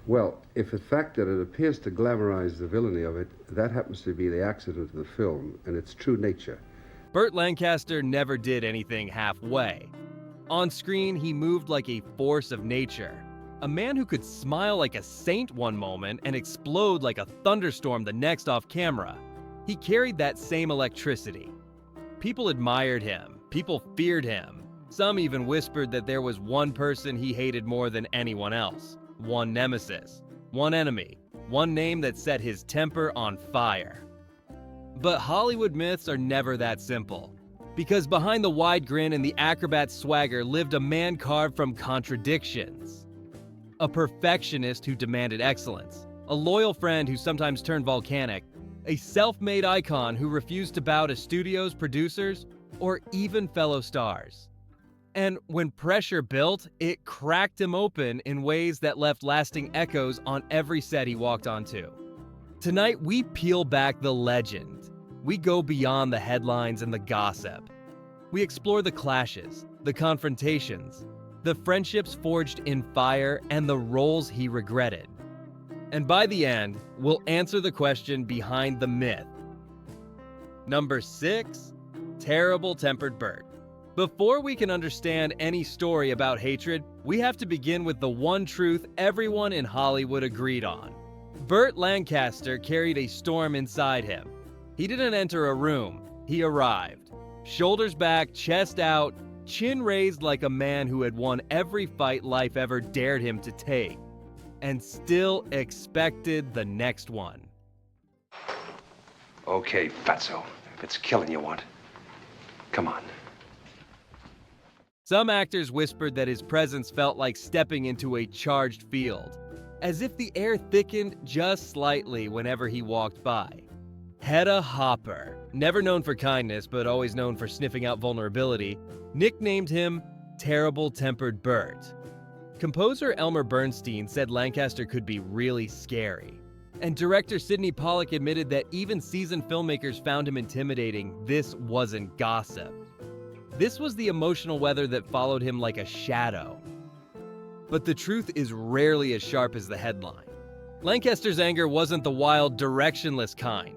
Well, if the fact that it appears to glamorize the villainy of it, that happens to be the accident of the film and its true nature. Burt Lancaster never did anything halfway. On screen, he moved like a force of nature. A man who could smile like a saint one moment and explode like a thunderstorm the next off camera. He carried that same electricity. People admired him. People feared him. Some even whispered that there was one person he hated more than anyone else. One nemesis. One enemy. One name that set his temper on fire. But Hollywood myths are never that simple. Because behind the wide grin and the acrobat swagger lived a man carved from contradictions. A perfectionist who demanded excellence. A loyal friend who sometimes turned volcanic. A self-made icon who refused to bow to studios, producers, or even fellow stars. And when pressure built, it cracked him open in ways that left lasting echoes on every set he walked onto. Tonight, we peel back the legend. We go beyond the headlines and the gossip. We explore the clashes, the confrontations, the friendships forged in fire, and the roles he regretted. And by the end, we'll answer the question behind the myth. Number 6, Terrible-Tempered Burt. Before we can understand any story about hatred, we have to begin with the one truth everyone in Hollywood agreed on. Burt Lancaster carried a storm inside him. He didn't enter a room, he arrived. Shoulders back, chest out, chin raised like a man who had won every fight life ever dared him to take, and still expected the next one. Okay, fatso, if it's killing you want, come on. Some actors whispered that his presence felt like stepping into a charged field, as if the air thickened just slightly whenever he walked by. Hedda Hopper, never known for kindness but always known for sniffing out vulnerability, nicknamed him Terrible-Tempered Burt. Composer Elmer Bernstein said Lancaster could be really scary. And director Sidney Pollack admitted that even seasoned filmmakers found him intimidating. This wasn't gossip. This was the emotional weather that followed him like a shadow. But the truth is rarely as sharp as the headline. Lancaster's anger wasn't the wild, directionless kind.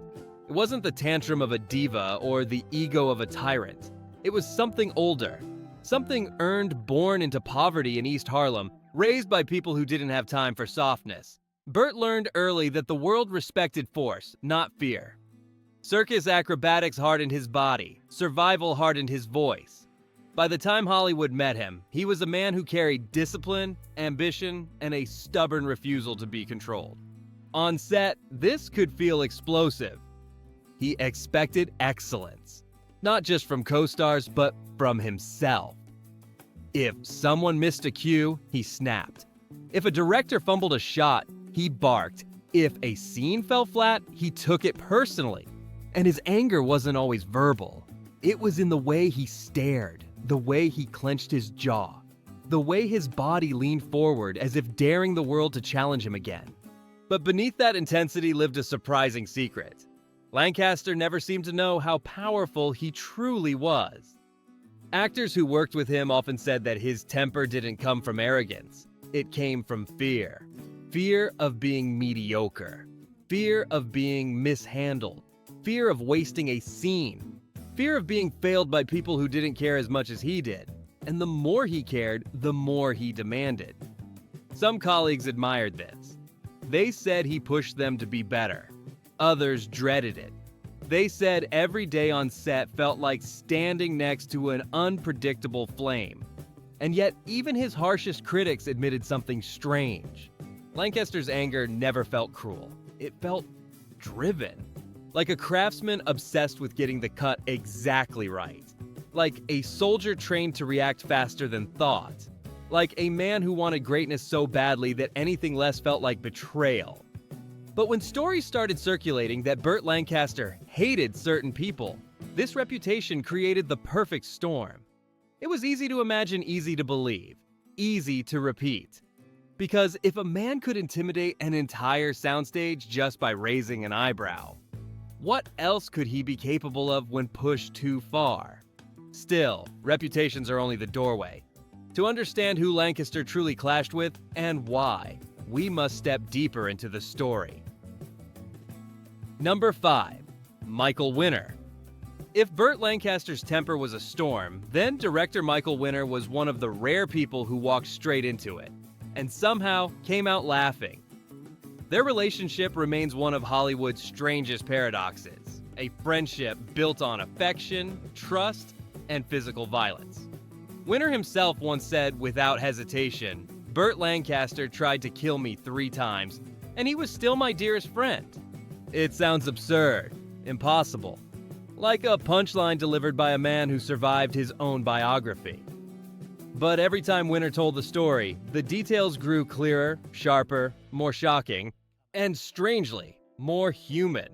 It wasn't the tantrum of a diva or the ego of a tyrant. It was something older. Something earned born into poverty in East Harlem, raised by people who didn't have time for softness. Burt learned early that the world respected force, not fear. Circus acrobatics hardened his body. Survival hardened his voice. By the time Hollywood met him, he was a man who carried discipline, ambition, and a stubborn refusal to be controlled. On set, this could feel explosive. He expected excellence, not just from co-stars, but from himself. If someone missed a cue, he snapped. If a director fumbled a shot, he barked. If a scene fell flat, he took it personally. And his anger wasn't always verbal. It was in the way he stared, the way he clenched his jaw, the way his body leaned forward as if daring the world to challenge him again. But beneath that intensity lived a surprising secret. Lancaster never seemed to know how powerful he truly was. Actors who worked with him often said that his temper didn't come from arrogance. It came from fear. Fear of being mediocre. Fear of being mishandled. Fear of wasting a scene. Fear of being failed by people who didn't care as much as he did. And the more he cared, the more he demanded. Some colleagues admired this. They said he pushed them to be better. Others dreaded it. They said every day on set felt like standing next to an unpredictable flame. And yet, even his harshest critics admitted something strange. Lancaster's anger never felt cruel. It felt driven. Like a craftsman obsessed with getting the cut exactly right. Like a soldier trained to react faster than thought. Like a man who wanted greatness so badly that anything less felt like betrayal. But when stories started circulating that Burt Lancaster hated certain people, this reputation created the perfect storm. It was easy to imagine, easy to believe, easy to repeat. Because if a man could intimidate an entire soundstage just by raising an eyebrow, what else could he be capable of when pushed too far? Still, reputations are only the doorway. To understand who Lancaster truly clashed with and why, we must step deeper into the story. Number 5. Michael Winner. If Burt Lancaster's temper was a storm, then director Michael Winner was one of the rare people who walked straight into it, and somehow came out laughing. Their relationship remains one of Hollywood's strangest paradoxes, a friendship built on affection, trust, and physical violence. Winner himself once said without hesitation, "Burt Lancaster tried to kill me 3 times, and he was still my dearest friend." It sounds absurd, impossible, like a punchline delivered by a man who survived his own biography. But every time Winner told the story, the details grew clearer, sharper, more shocking, and strangely, more human.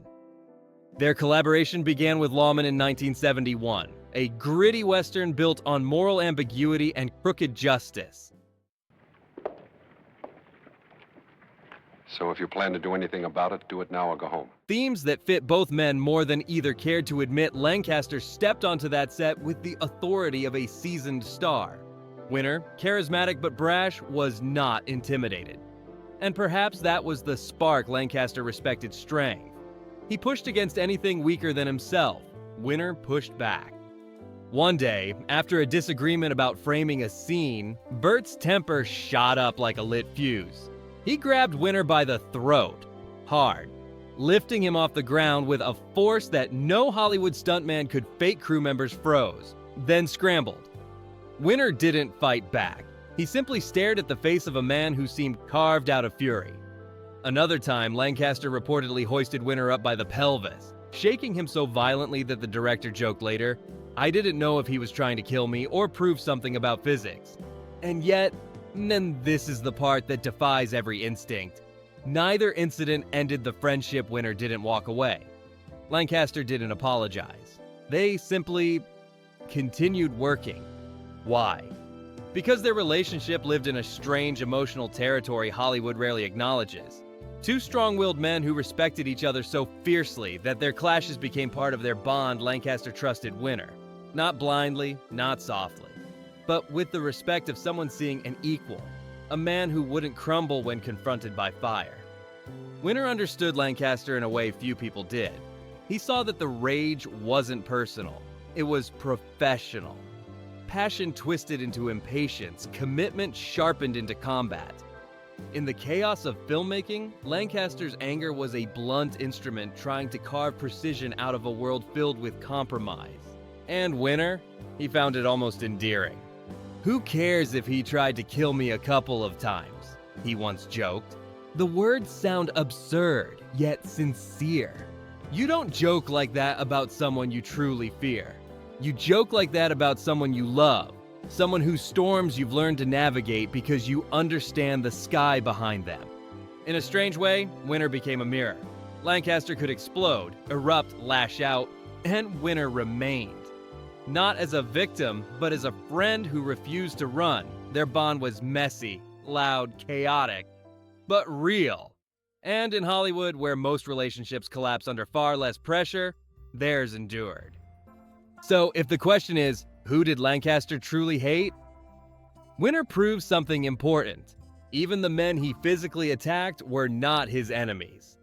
Their collaboration began with Lawman in 1971, a gritty Western built on moral ambiguity and crooked justice. So if you plan to do anything about it, do it now or go home. Themes that fit both men more than either cared to admit. Lancaster stepped onto that set with the authority of a seasoned star. Winner, charismatic but brash, was not intimidated. And perhaps that was the spark Lancaster respected strength. He pushed against anything weaker than himself. Winner pushed back. One day, after a disagreement about framing a scene, Burt's temper shot up like a lit fuse. He grabbed Winner by the throat, hard, lifting him off the ground with a force that no Hollywood stuntman could fake crew members froze, then scrambled. Winner didn't fight back. He simply stared at the face of a man who seemed carved out of fury. Another time, Lancaster reportedly hoisted Winner up by the pelvis, shaking him so violently that the director joked later, "I didn't know if he was trying to kill me or prove something about physics." And yet, and this is the part that defies every instinct, neither incident ended the friendship. Winner didn't walk away. Lancaster didn't apologize. They simply continued working. Why? Because their relationship lived in a strange emotional territory Hollywood rarely acknowledges. 2 strong-willed men who respected each other so fiercely that their clashes became part of their bond. Lancaster trusted Winner. Not blindly, not softly, but with the respect of someone seeing an equal, a man who wouldn't crumble when confronted by fire. Winner understood Lancaster in a way few people did. He saw that the rage wasn't personal, it was professional. Passion twisted into impatience, commitment sharpened into combat. In the chaos of filmmaking, Lancaster's anger was a blunt instrument trying to carve precision out of a world filled with compromise. And Winner, he found it almost endearing. "Who cares if he tried to kill me a couple of times?" he once joked. The words sound absurd, yet sincere. You don't joke like that about someone you truly fear. You joke like that about someone you love, someone whose storms you've learned to navigate because you understand the sky behind them. In a strange way, Winner became a mirror. Lancaster could explode, erupt, lash out, and Winner remained. Not as a victim, but as a friend who refused to run. Their bond was messy, loud, chaotic, but real. And in Hollywood, where most relationships collapse under far less pressure, theirs endured. So if the question is, who did Lancaster truly hate? Winner proves something important. Even the men he physically attacked were not his enemies.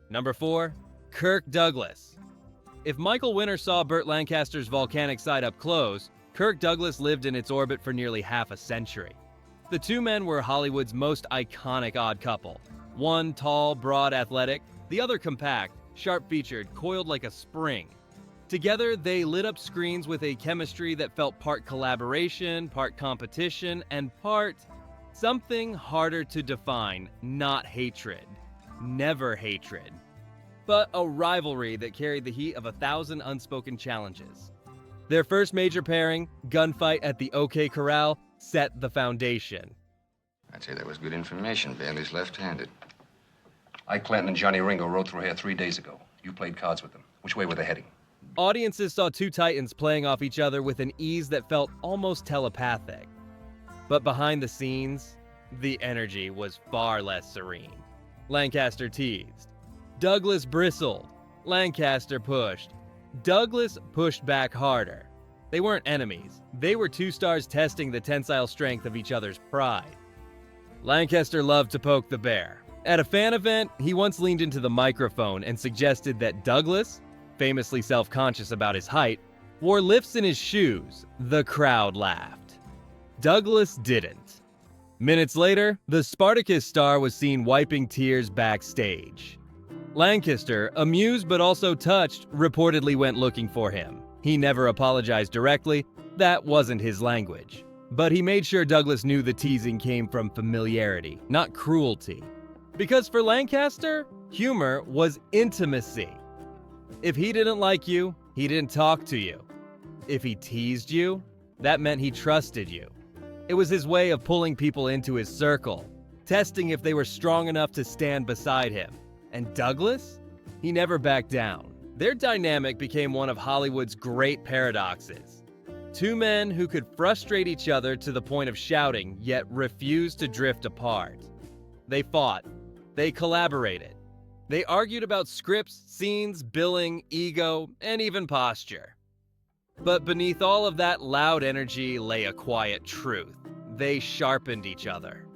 Number 4, Kirk Douglas. If Michael Winner saw Burt Lancaster's volcanic side up close, Kirk Douglas lived in its orbit for nearly half a century. The 2 men were Hollywood's most iconic odd couple. One tall, broad, athletic, the other compact, sharp-featured, coiled like a spring. Together, they lit up screens with a chemistry that felt part collaboration, part competition, and part something harder to define, not hatred. Never hatred. But a rivalry that carried the heat of 1,000 unspoken challenges. Their first major pairing, gunfight at the OK Corral, set the foundation. I'd say that was good information. Bailey's left-handed. Ike Clanton and Johnny Ringo rode through here 3 days ago. You played cards with them. Which way were they heading? Audiences saw 2 titans playing off each other with an ease that felt almost telepathic. But behind the scenes, the energy was far less serene. Lancaster teased. Douglas bristled. Lancaster pushed. Douglas pushed back harder. They weren't enemies. They were 2 stars testing the tensile strength of each other's pride. Lancaster loved to poke the bear. At a fan event, he once leaned into the microphone and suggested that Douglas, famously self-conscious about his height, wore lifts in his shoes. The crowd laughed. Douglas didn't. Minutes later, the Spartacus star was seen wiping tears backstage. Lancaster, amused but also touched, reportedly went looking for him. He never apologized directly. That wasn't his language. But he made sure Douglas knew the teasing came from familiarity, not cruelty. Because for Lancaster, humor was intimacy. If he didn't like you, he didn't talk to you. If he teased you, that meant he trusted you. It was his way of pulling people into his circle, testing if they were strong enough to stand beside him. And Douglas? He never backed down. Their dynamic became one of Hollywood's great paradoxes. Two men who could frustrate each other to the point of shouting, yet refused to drift apart. They fought. They collaborated. They argued about scripts, scenes, billing, ego, and even posture. But beneath all of that loud energy lay a quiet truth. They sharpened each other.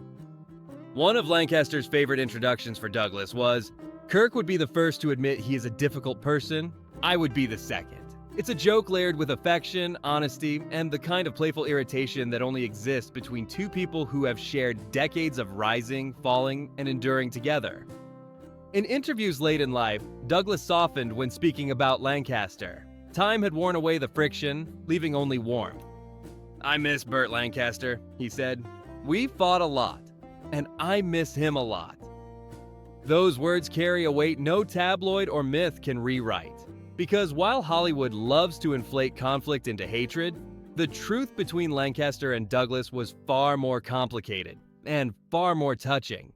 One of Lancaster's favorite introductions for Douglas was, "Kirk would be the first to admit he is a difficult person. I would be the second." It's a joke layered with affection, honesty, and the kind of playful irritation that only exists between two people who have shared decades of rising, falling, and enduring together. In interviews late in life, Douglas softened when speaking about Lancaster. Time had worn away the friction, leaving only warmth. "I miss Burt Lancaster," he said. "We fought a lot, and I miss him a lot." Those words carry a weight no tabloid or myth can rewrite. Because while Hollywood loves to inflate conflict into hatred, the truth between Lancaster and Douglas was far more complicated and far more touching.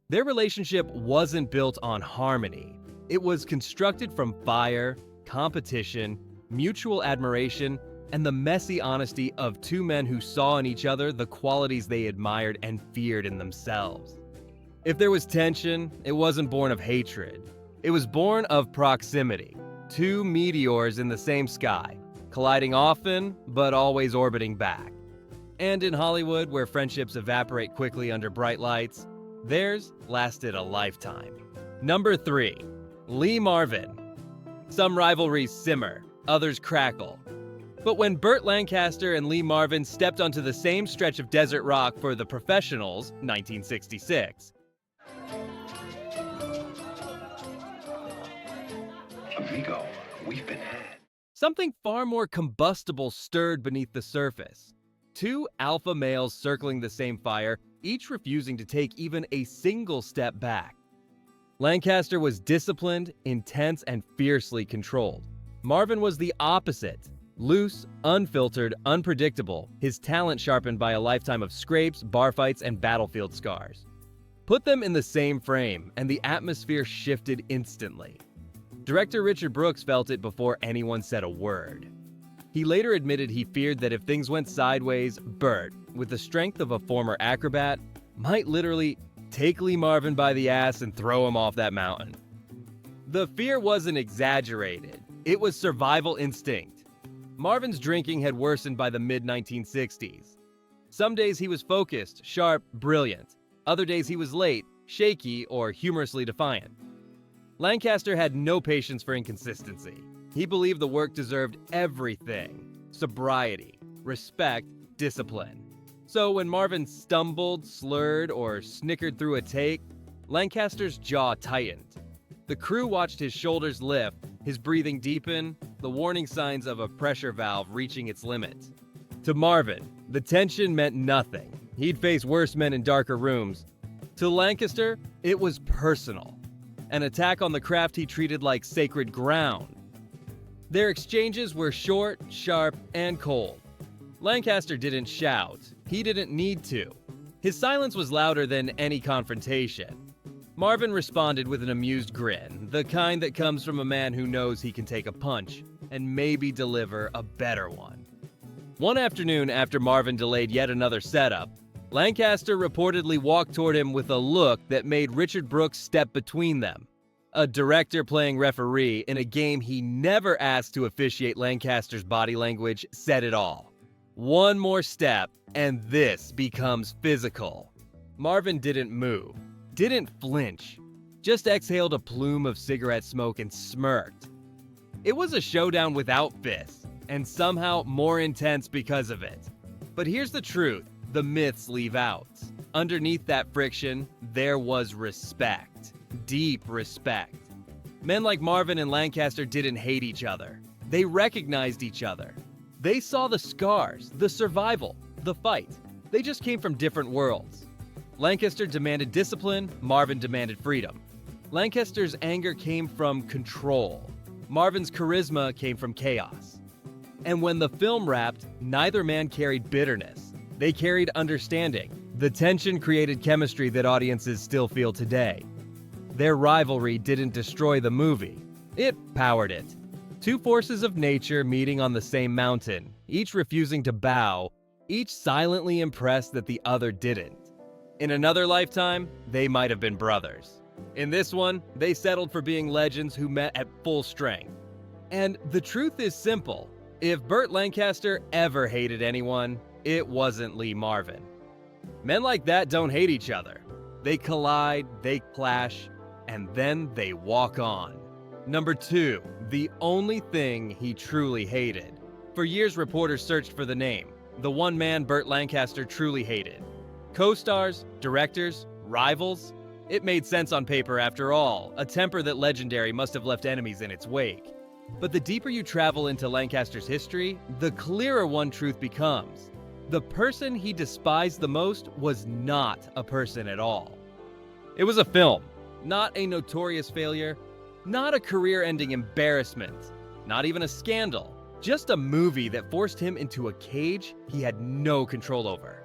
Their relationship wasn't built on harmony. It was constructed from fire, competition, mutual admiration, and the messy honesty of two men who saw in each other the qualities they admired and feared in themselves. If there was tension, it wasn't born of hatred. It was born of proximity. Two meteors in the same sky, colliding often, but always orbiting back. And in Hollywood, where friendships evaporate quickly under bright lights, theirs lasted a lifetime. Number 3. Lee Marvin. Some rivalries simmer, others crackle. But when Burt Lancaster and Lee Marvin stepped onto the same stretch of desert rock for The Professionals, 1966, Amigo, we've been had. something far more combustible stirred beneath the surface. Two alpha males circling the same fire, each refusing to take even a single step back. Lancaster was disciplined, intense, and fiercely controlled. Marvin was the opposite. Loose, unfiltered, unpredictable, his talent sharpened by a lifetime of scrapes, bar fights, and battlefield scars. Put them in the same frame, and the atmosphere shifted instantly. Director Richard Brooks felt it before anyone said a word. He later admitted he feared that if things went sideways, Burt, with the strength of a former acrobat, might literally take Lee Marvin by the ass and throw him off that mountain. The fear wasn't exaggerated. It was survival instinct. Marvin's drinking had worsened by the mid-1960s. Some days he was focused, sharp, brilliant. Other days he was late, shaky, or humorously defiant. Lancaster had no patience for inconsistency. He believed the work deserved everything: sobriety, respect, discipline. So when Marvin stumbled, slurred, or snickered through a take, Lancaster's jaw tightened. The crew watched his shoulders lift, his breathing deepen, the warning signs of a pressure valve reaching its limit. To Marvin, the tension meant nothing. He'd face worse men in darker rooms. To Lancaster, it was personal. An attack on the craft he treated like sacred ground. Their exchanges were short, sharp, and cold. Lancaster didn't shout. He didn't need to. His silence was louder than any confrontation. Marvin responded with an amused grin, the kind that comes from a man who knows he can take a punch and maybe deliver a better one. One afternoon after Marvin delayed yet another setup, Lancaster reportedly walked toward him with a look that made Richard Brooks step between them. A director playing referee in a game he never asked to officiate. Lancaster's body language said it all. One more step, and this becomes physical. Marvin didn't move, didn't flinch, just exhaled a plume of cigarette smoke and smirked. It was a showdown without fists, and somehow more intense because of it. But here's the truth the myths leave out. Underneath that friction, there was respect. Deep respect. Men like Marvin and Lancaster didn't hate each other. They recognized each other. They saw the scars, the survival, the fight. They just came from different worlds. Lancaster demanded discipline, Marvin demanded freedom. Lancaster's anger came from control. Marvin's charisma came from chaos. And when the film wrapped, neither man carried bitterness. They carried understanding. The tension created chemistry that audiences still feel today. Their rivalry didn't destroy the movie. It powered it. Two forces of nature meeting on the same mountain, each refusing to bow, each silently impressed that the other didn't. In another lifetime, they might have been brothers. In this one, they settled for being legends who met at full strength. And the truth is simple. If Burt Lancaster ever hated anyone, it wasn't Lee Marvin. Men like that don't hate each other. They collide, they clash, and then they walk on. Number 2, the only thing he truly hated. For years, reporters searched for the name, the one man Burt Lancaster truly hated. Co-stars, directors, rivals? It made sense on paper after all, a temper that Legendary must have left enemies in its wake. But the deeper you travel into Lancaster's history, the clearer one truth becomes. The person he despised the most was not a person at all. It was a film, not a notorious failure, not a career-ending embarrassment, not even a scandal, just a movie that forced him into a cage he had no control over.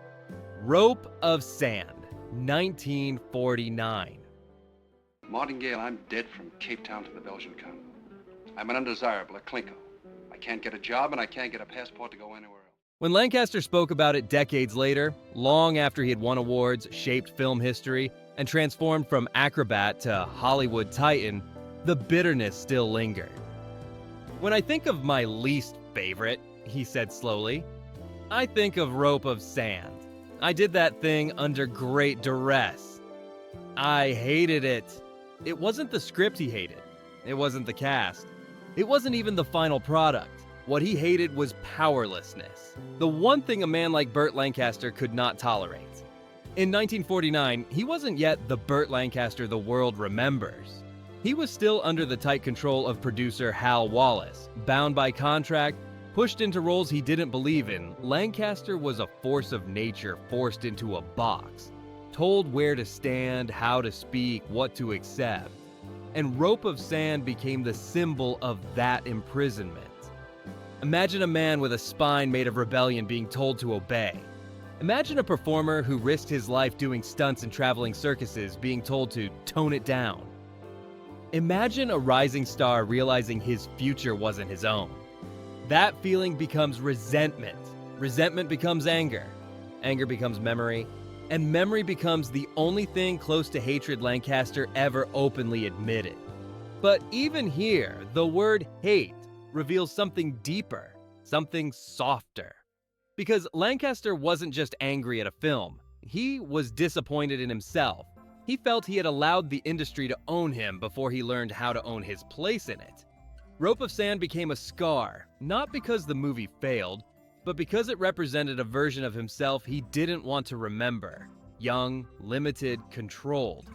Rope of Sand, 1949. Martingale, I'm dead from Cape Town to the Belgian Congo. I'm an undesirable, a Klinko. I can't get a job and I can't get a passport to go anywhere else. When Lancaster spoke about it decades later, long after he had won awards, shaped film history, and transformed from acrobat to Hollywood titan, the bitterness still lingered. When I think of my least favorite, he said slowly, I think of Rope of Sand. I did that thing under great duress. I hated it. It wasn't the script he hated. It wasn't the cast. It wasn't even the final product. What he hated was powerlessness. The one thing a man like Burt Lancaster could not tolerate. In 1949, he wasn't yet the Burt Lancaster the world remembers. He was still under the tight control of producer Hal Wallace, bound by contract, pushed into roles he didn't believe in. Lancaster was a force of nature forced into a box, told where to stand, how to speak, what to accept. And Rope of Sand became the symbol of that imprisonment. Imagine a man with a spine made of rebellion being told to obey. Imagine a performer who risked his life doing stunts in traveling circuses being told to tone it down. Imagine a rising star realizing his future wasn't his own. That feeling becomes resentment. Resentment becomes anger. Anger becomes memory. And memory becomes the only thing close to hatred Lancaster ever openly admitted. But even here, the word hate reveals something deeper, something softer. Because Lancaster wasn't just angry at a film, he was disappointed in himself. He felt he had allowed the industry to own him before he learned how to own his place in it. Rope of Sand became a scar, not because the movie failed, but because it represented a version of himself he didn't want to remember. Young, limited, controlled.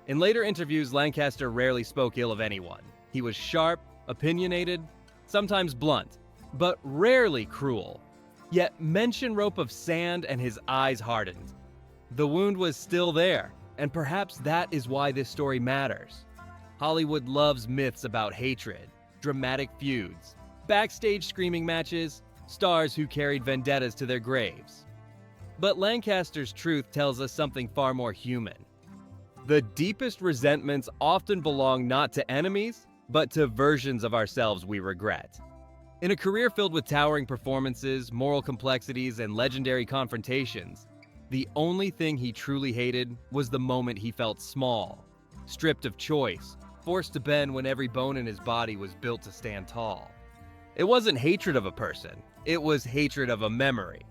In later interviews, Lancaster rarely spoke ill of anyone. He was sharp, opinionated, sometimes blunt, but rarely cruel. Yet mention Rope of Sand and his eyes hardened. The wound was still there, and perhaps that is why this story matters. Hollywood loves myths about hatred, dramatic feuds, backstage screaming matches, stars who carried vendettas to their graves. But Lancaster's truth tells us something far more human. The deepest resentments often belong not to enemies, but to versions of ourselves we regret. In a career filled with towering performances, moral complexities, and legendary confrontations, the only thing he truly hated was the moment he felt small, stripped of choice, forced to bend when every bone in his body was built to stand tall. It wasn't hatred of a person, it was hatred of a memory.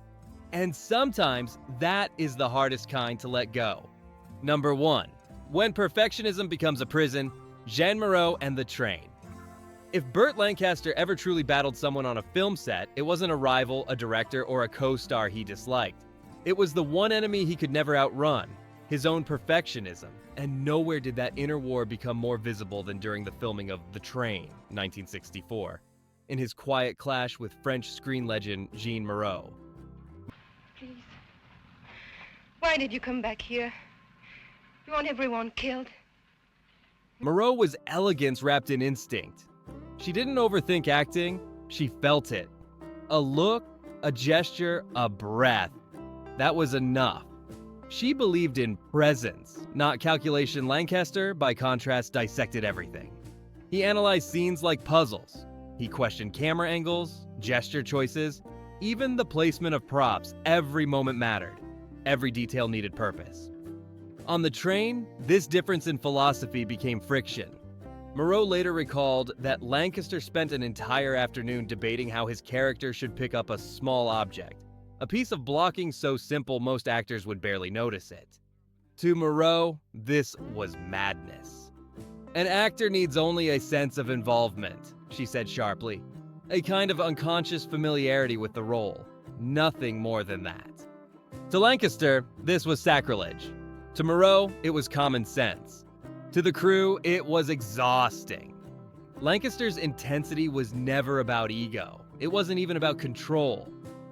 And sometimes that is the hardest kind to let go. Number 1. When perfectionism becomes a prison, Jean Moreau and the Train. If Burt Lancaster ever truly battled someone on a film set, it wasn't a rival, a director, or a co-star he disliked. It was the one enemy he could never outrun, his own perfectionism. And nowhere did that inner war become more visible than during the filming of The Train, 1964, in his quiet clash with French screen legend Jean Moreau. Please. Why did you come back here? You want everyone killed? Moreau was elegance wrapped in instinct. She didn't overthink acting, she felt it. A look, a gesture, a breath. That was enough. She believed in presence, not calculation. Lancaster, by contrast, dissected everything. He analyzed scenes like puzzles. He questioned camera angles, gesture choices, even the placement of props. Every moment mattered. Every detail needed purpose. On The Train, this difference in philosophy became friction. Moreau later recalled that Lancaster spent an entire afternoon debating how his character should pick up a small object, a piece of blocking so simple most actors would barely notice it. To Moreau, this was madness. An actor needs only a sense of involvement, she said sharply, a kind of unconscious familiarity with the role, nothing more than that. To Lancaster, this was sacrilege. To Moreau, it was common sense. To the crew, it was exhausting. Lancaster's intensity was never about ego. It wasn't even about control.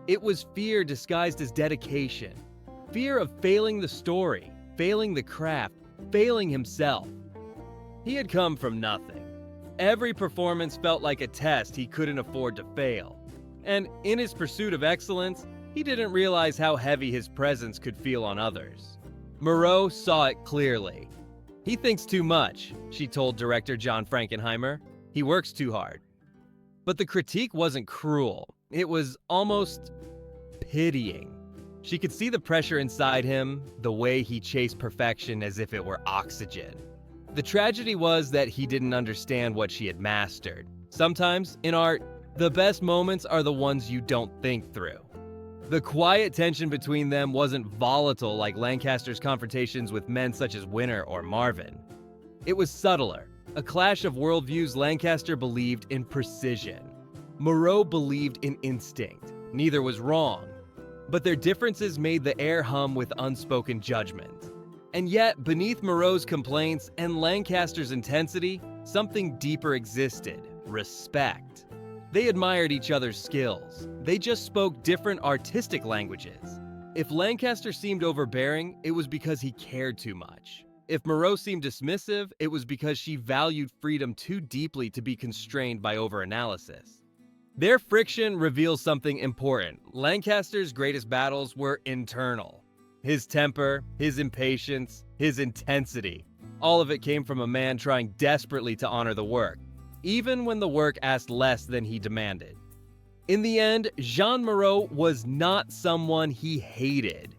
It was fear disguised as dedication. Fear of failing the story, failing the craft, failing himself. He had come from nothing. Every performance felt like a test he couldn't afford to fail. And in his pursuit of excellence, he didn't realize how heavy his presence could feel on others. Moreau saw it clearly. He thinks too much, she told director John Frankenheimer. He works too hard. But the critique wasn't cruel. It was almost pitying. She could see the pressure inside him, the way he chased perfection as if it were oxygen. The tragedy was that he didn't understand what she had mastered. Sometimes, in art, the best moments are the ones you don't think through. The quiet tension between them wasn't volatile like Lancaster's confrontations with men such as Winter or Marvin. It was subtler, a clash of worldviews. Lancaster believed in precision. Moreau believed in instinct. Neither was wrong, but their differences made the air hum with unspoken judgment. And yet, beneath Moreau's complaints and Lancaster's intensity, something deeper existed: respect. They admired each other's skills. They just spoke different artistic languages. If Lancaster seemed overbearing, it was because he cared too much. If Moreau seemed dismissive, it was because she valued freedom too deeply to be constrained by overanalysis. Their friction reveals something important. Lancaster's greatest battles were internal. His temper, his impatience, his intensity. All of it came from a man trying desperately to honor the work, even when the work asked less than he demanded. In the end, Jean Moreau was not someone he hated.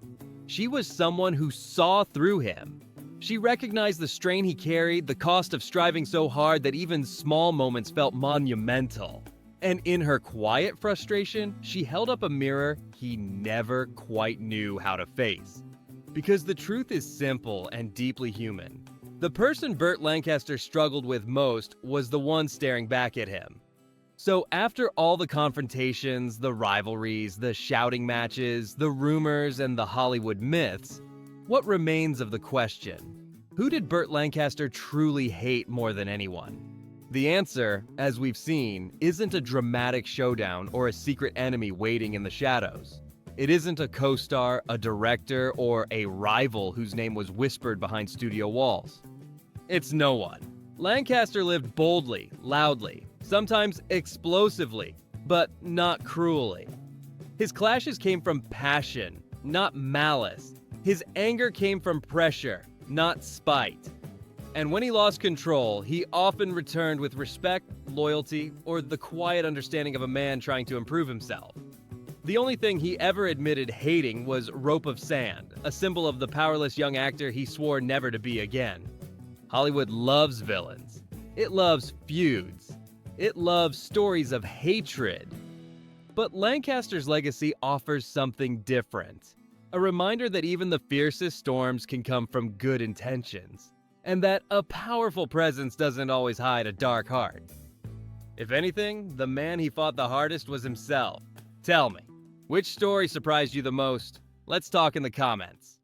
She was someone who saw through him. She recognized the strain he carried, the cost of striving so hard that even small moments felt monumental. And in her quiet frustration, she held up a mirror he never quite knew how to face. Because the truth is simple and deeply human. The person Burt Lancaster struggled with most was the one staring back at him. So after all the confrontations, the rivalries, the shouting matches, the rumors, and the Hollywood myths, what remains of the question? Who did Burt Lancaster truly hate more than anyone? The answer, as we've seen, isn't a dramatic showdown or a secret enemy waiting in the shadows. It isn't a co-star, a director, or a rival whose name was whispered behind studio walls. It's no one. Lancaster lived boldly, loudly, sometimes explosively, but not cruelly. His clashes came from passion, not malice. His anger came from pressure, not spite. And when he lost control, he often returned with respect, loyalty, or the quiet understanding of a man trying to improve himself. The only thing he ever admitted hating was Rope of Sand, a symbol of the powerless young actor he swore never to be again. Hollywood loves villains. It loves feuds. It loves stories of hatred. But Lancaster's legacy offers something different. A reminder that even the fiercest storms can come from good intentions, and that a powerful presence doesn't always hide a dark heart. If anything, the man he fought the hardest was himself. Tell me, which story surprised you the most? Let's talk in the comments.